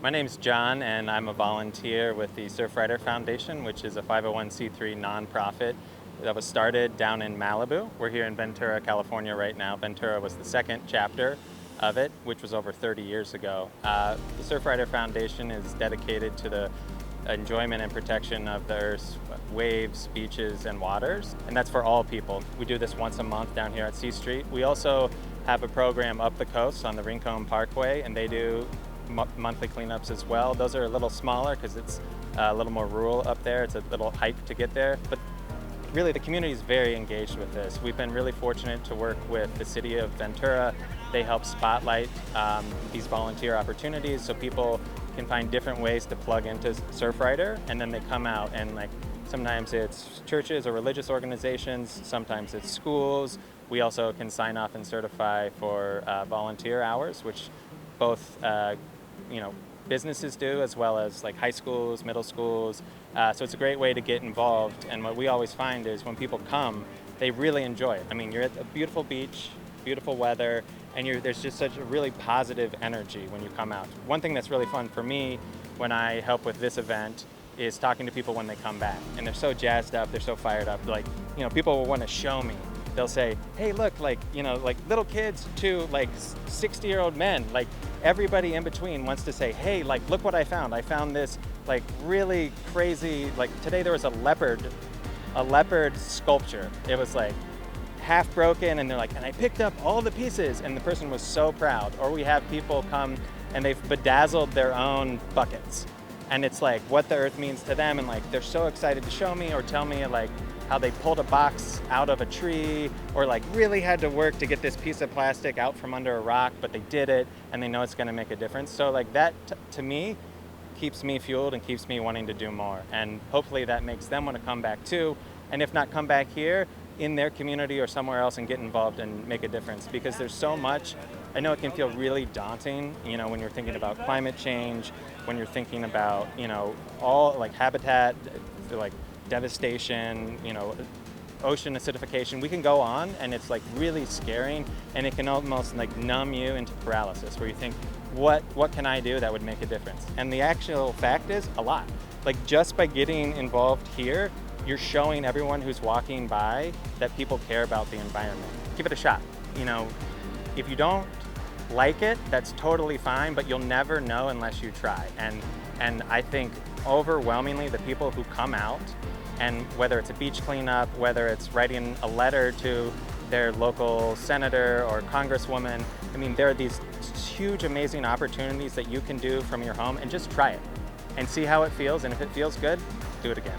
My name's John, and I'm a volunteer with the Surfrider Foundation, which is a 501c3 nonprofit that was started down in Malibu. We're here in Ventura, California right now. Ventura was the second chapter of it, which was over 30 years ago. The Surfrider Foundation is dedicated to the enjoyment and protection of the Earth's waves, beaches, and waters, and that's for all people. We do this once a month down here at C Street. We also have a program up the coast on the Rincon Parkway, and they do monthly cleanups as well. Those are a little smaller because it's a little more rural up there. It's a little hike to get there, but really the community is very engaged with this. We've been really fortunate to work with the city of Ventura. They help spotlight these volunteer opportunities so people can find different ways to plug into Surfrider, and then they come out and sometimes it's churches or religious organizations, sometimes it's schools. We also can sign off and certify for volunteer hours, which both businesses do, as well as high schools, middle schools. So it's a great way to get involved. And what we always find is when people come, they really enjoy it. I mean, you're at a beautiful beach, beautiful weather, and there's just such a really positive energy when you come out. One thing that's really fun for me when I help with this event is talking to people when they come back. And they're so jazzed up, they're so fired up. People will want to show me. They'll say, hey, look, little kids to 60-year-old men, everybody in between wants to say, hey, look what I found. I found this really crazy, today there was a leopard sculpture. It was half broken, and they're and I picked up all the pieces, and the person was so proud. Or we have people come and they've bedazzled their own buckets. And it's what the earth means to them, and they're so excited to show me or tell me how they pulled a box out of a tree, or really had to work to get this piece of plastic out from under a rock, but they did it, and they know it's gonna make a difference. So that, to me, keeps me fueled and keeps me wanting to do more. And hopefully that makes them want to come back too, and if not, come back here in their community or somewhere else and get involved and make a difference, because there's so much. I know it can feel really daunting, when you're thinking about climate change, when you're thinking about, all habitat, devastation, ocean acidification. We can go on, and it's really scaring, and it can almost numb you into paralysis, where you think, what can I do that would make a difference? And the actual fact is a lot. Just by getting involved here, you're showing everyone who's walking by that people care about the environment. Give it a shot. If you don't like it, that's totally fine, but you'll never know unless you try. And I think overwhelmingly the people who come out, and whether it's a beach cleanup, whether it's writing a letter to their local senator or congresswoman, I mean, there are these huge, amazing opportunities that you can do from your home, and just try it and see how it feels. And if it feels good, do it again.